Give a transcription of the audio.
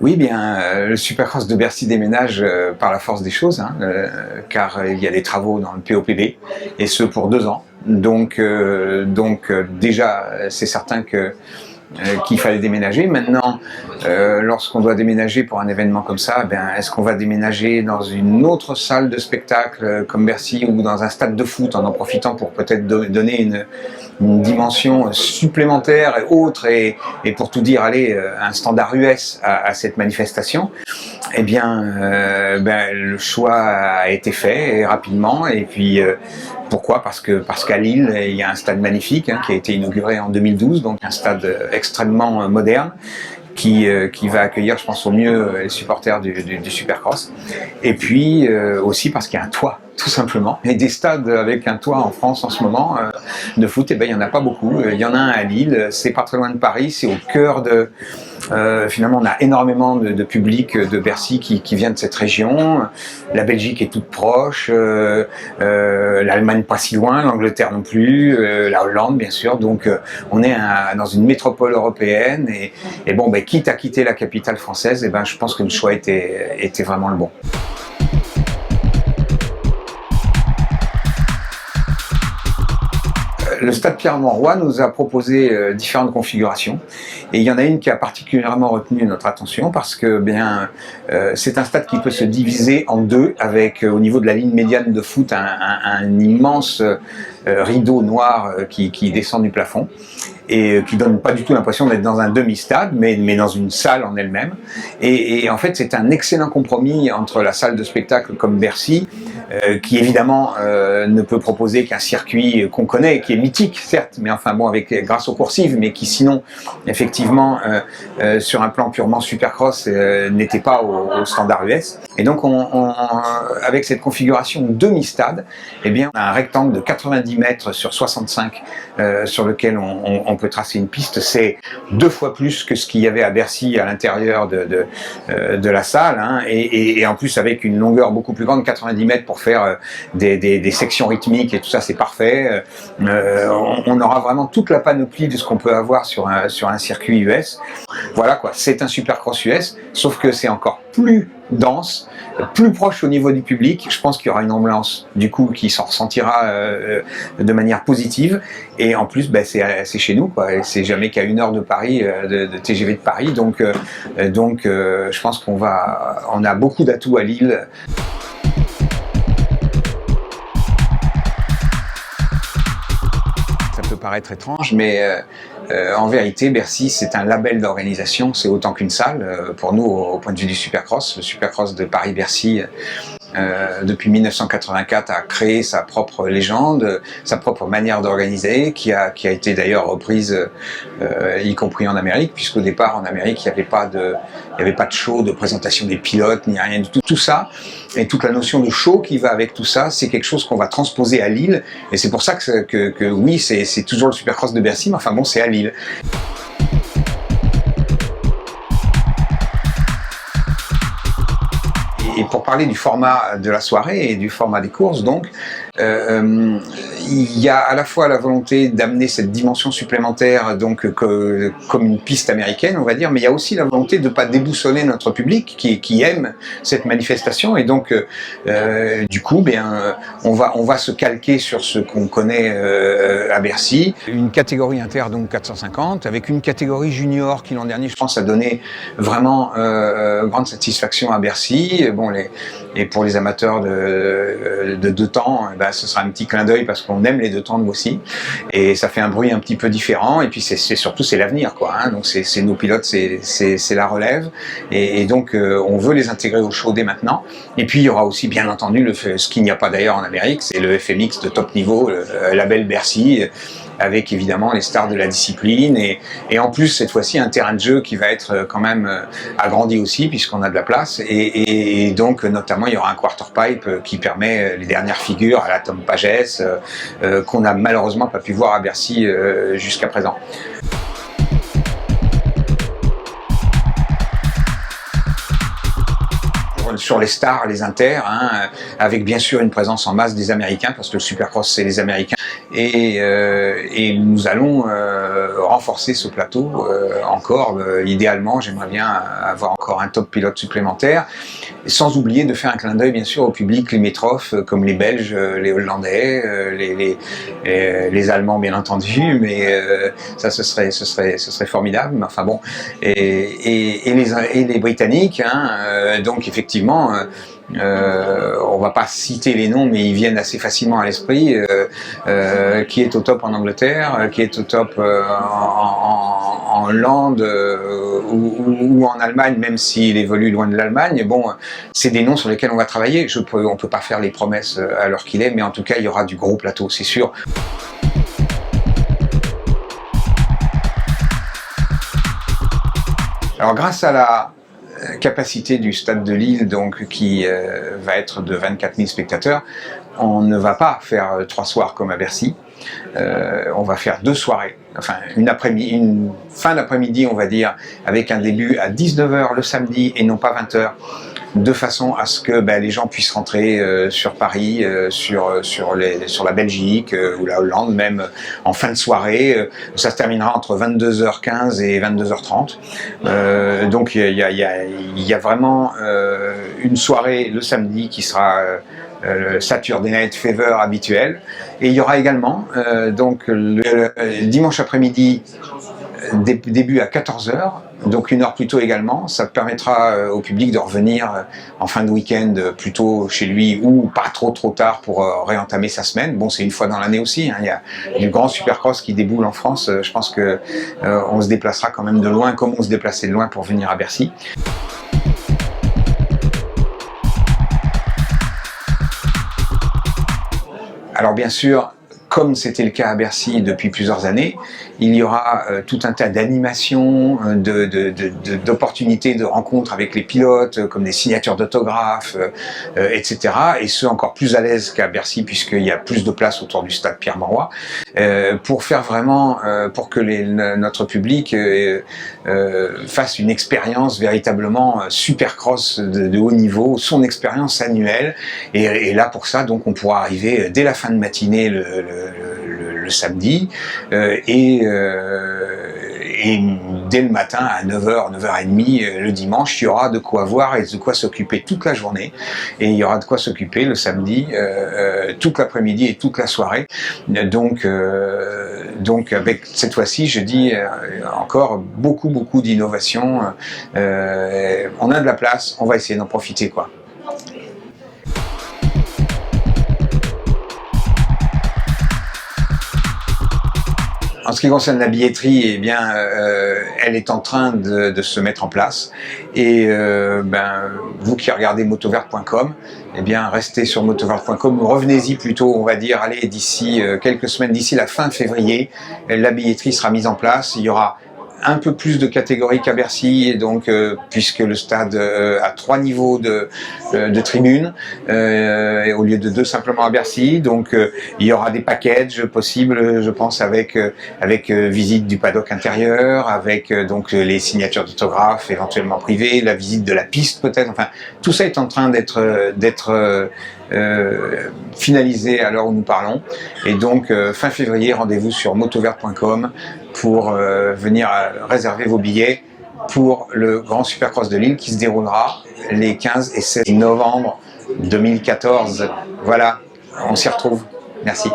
Oui, bien, le Supercross de Bercy déménage par la force des choses, hein, car il y a des travaux dans le POPB, et ce pour 2 ans. Donc, déjà, c'est certain que qu'il fallait déménager. Maintenant, lorsqu'on doit déménager pour un événement comme ça, est-ce qu'on va déménager dans une autre salle de spectacle comme Bercy ou dans un stade de foot en profitant pour peut-être donner une dimension supplémentaire et autre et pour tout dire, aller un standard US à cette manifestation? Eh bien, le choix a été fait et rapidement. Et puis, pourquoi? Parce qu'à Lille, il y a un stade magnifique qui a été inauguré en 2012, donc un stade extrêmement moderne qui va accueillir, je pense, au mieux les supporters du Supercross. Et puis aussi parce qu'il y a un toit, tout simplement. Et des stades avec un toit en France en ce moment de foot, il n'y en a pas beaucoup. Il y en a un à Lille, c'est pas très loin de Paris, c'est au cœur de... finalement, on a énormément de public de Bercy qui vient de cette région. La Belgique est toute proche, l'Allemagne pas si loin, l'Angleterre non plus, la Hollande bien sûr. Donc on est dans une métropole européenne et bon, quitte à quitter la capitale française, je pense que le choix était vraiment le bon. Le Stade Pierre-Mauroy nous a proposé différentes configurations et il y en a une qui a particulièrement retenu notre attention parce que c'est un stade qui peut se diviser en deux avec au niveau de la ligne médiane de foot un immense rideau noir qui descend du plafond et qui donne pas du tout l'impression d'être dans un demi-stade, mais dans une salle en elle-même. Et en fait, c'est un excellent compromis entre la salle de spectacle comme Bercy, qui évidemment ne peut proposer qu'un circuit qu'on connaît, qui est mythique certes, mais enfin bon, grâce aux coursives, mais qui sinon, effectivement, sur un plan purement supercross, n'était pas au standard US. Et donc, avec cette configuration demi-stade, on a un rectangle de 90 mètres sur 65 sur lequel on peut tracer une piste. C'est 2 fois plus que ce qu'il y avait à Bercy à l'intérieur de la salle, et en plus avec une longueur beaucoup plus grande, 90 mètres pour faire des sections rythmiques et tout ça, c'est parfait. On aura vraiment toute la panoplie de ce qu'on peut avoir sur un circuit US. Voilà quoi, c'est un Supercross US, sauf que c'est encore plus dense, plus proche au niveau du public. Je pense qu'il y aura une ambulance du coup qui s'en ressentira de manière positive, et en plus c'est chez nous quoi. C'est jamais qu'à 1 heure de Paris, de TGV de Paris, donc je pense qu'on a beaucoup d'atouts à Lille. Ça peut paraître étrange, mais en vérité, Bercy, c'est un label d'organisation, c'est autant qu'une salle. Pour nous, au point de vue du Supercross, le Supercross de Paris-Bercy, depuis 1984, a créé sa propre légende, sa propre manière d'organiser, qui a été d'ailleurs reprise, y compris en Amérique, puisqu'au départ, en Amérique, il n'y avait pas de show, de présentation des pilotes, ni rien du tout. Tout ça, et toute la notion de show qui va avec tout ça, c'est quelque chose qu'on va transposer à Lille, et c'est pour ça que oui, c'est toujours le Supercross de Bercy, mais enfin bon, c'est à Lille. Et pour parler du format de la soirée et du format des courses, donc, il y a à la fois la volonté d'amener cette dimension supplémentaire, donc comme une piste américaine, on va dire, mais il y a aussi la volonté de ne pas déboussoler notre public qui aime cette manifestation, et donc du coup, on va se calquer sur ce qu'on connaît à Bercy. Une catégorie inter, donc 450, avec une catégorie junior qui l'an dernier, je pense, a donné vraiment grande satisfaction à Bercy. Bon, et pour les amateurs de 2 temps, ce sera un petit clin d'œil parce qu'on aime les 2 temps nous aussi, et ça fait un bruit un petit peu différent, et puis surtout c'est l'avenir quoi, donc c'est nos pilotes, c'est la relève, et donc on veut les intégrer au show dès maintenant. Et puis il y aura aussi bien entendu ce qu'il n'y a pas d'ailleurs en Amérique, c'est le FMX de top niveau, le label Bercy, avec évidemment les stars de la discipline, et en plus cette fois-ci un terrain de jeu qui va être quand même agrandi aussi puisqu'on a de la place, et donc notamment il y aura un quarter pipe qui permet les dernières figures à la Tom Pages qu'on n'a malheureusement pas pu voir à Bercy jusqu'à présent. Sur les stars, les inters, avec bien sûr une présence en masse des Américains, parce que le Supercross c'est les Américains, et nous allons renforcer ce plateau encore. Idéalement, j'aimerais bien avoir encore un top pilote supplémentaire, sans oublier de faire un clin d'œil bien sûr au public limitrophe comme les Belges, les Hollandais, les Allemands bien entendu, mais ça ce serait formidable. Enfin bon, et les Britanniques, hein, donc effectivement. On va pas citer les noms, mais ils viennent assez facilement à l'esprit. Qui est au top en Angleterre, qui est au top en Hollande ou en Allemagne, même s'il évolue loin de l'Allemagne. Bon, c'est des noms sur lesquels on va travailler. On peut pas faire les promesses à l'heure qu'il est, mais en tout cas, il y aura du gros plateau, c'est sûr. Alors, grâce à la capacité du stade de Lille, donc qui va être de 24 000 spectateurs, on ne va pas faire 3 soirs comme à Bercy. On va faire 2 soirées, enfin une fin d'après-midi on va dire, avec un début à 19h le samedi et non pas 20h, de façon à ce que les gens puissent rentrer sur Paris, sur la Belgique ou la Hollande, même en fin de soirée. Ça se terminera entre 22h15 et 22h30. Donc il y a vraiment une soirée le samedi qui sera le Saturday Night Fever habituel, et il y aura également donc le dimanche après-midi début à 14h, donc 1 heure plus tôt également. Ça permettra au public de revenir en fin de week-end plutôt chez lui ou pas trop tard pour réentamer sa semaine. Bon, c'est une fois dans l'année aussi, hein. Il y a du grand supercross qui déboule en France. Je pense que on se déplacera quand même de loin, comme on se déplaçait de loin pour venir à Bercy. Alors bien sûr, comme c'était le cas à Bercy depuis plusieurs années, il y aura tout un tas d'animations, d'opportunités de rencontres avec les pilotes, comme des signatures d'autographes, etc. Et ce, encore plus à l'aise qu'à Bercy, puisqu'il y a plus de place autour du stade Pierre-Mauroy, pour faire vraiment, pour que notre public fasse une expérience véritablement supercross de haut niveau, son expérience annuelle. Et là, pour ça, donc, on pourra arriver dès la fin de matinée le samedi et dès le matin à 9h, 9h30 le dimanche, il y aura de quoi voir et de quoi s'occuper toute la journée, et il y aura de quoi s'occuper le samedi toute l'après-midi et toute la soirée. Donc avec cette fois-ci, je dis encore beaucoup d'innovation. On a de la place, on va essayer d'en profiter, quoi. En ce qui concerne la billetterie, eh bien, elle est en train de se mettre en place. Et vous qui regardez motovert.com, eh bien, restez sur motovert.com, revenez-y plutôt, on va dire, allez, d'ici quelques semaines, d'ici la fin février, la billetterie sera mise en place. Il y aura un peu plus de catégories qu'à Bercy, et donc puisque le stade a 3 niveaux de tribunes au lieu de 2 simplement à Bercy, donc il y aura des packages possibles, je pense, avec visite du paddock intérieur, avec donc les signatures d'autographes éventuellement privées, la visite de la piste peut-être. Enfin, tout ça est en train d'être finalisé à l'heure où nous parlons, et donc fin février, rendez-vous sur motovert.com pour venir réserver vos billets pour le Grand Supercross de Lille qui se déroulera les 15 et 16 novembre 2014. Voilà, on s'y retrouve. Merci.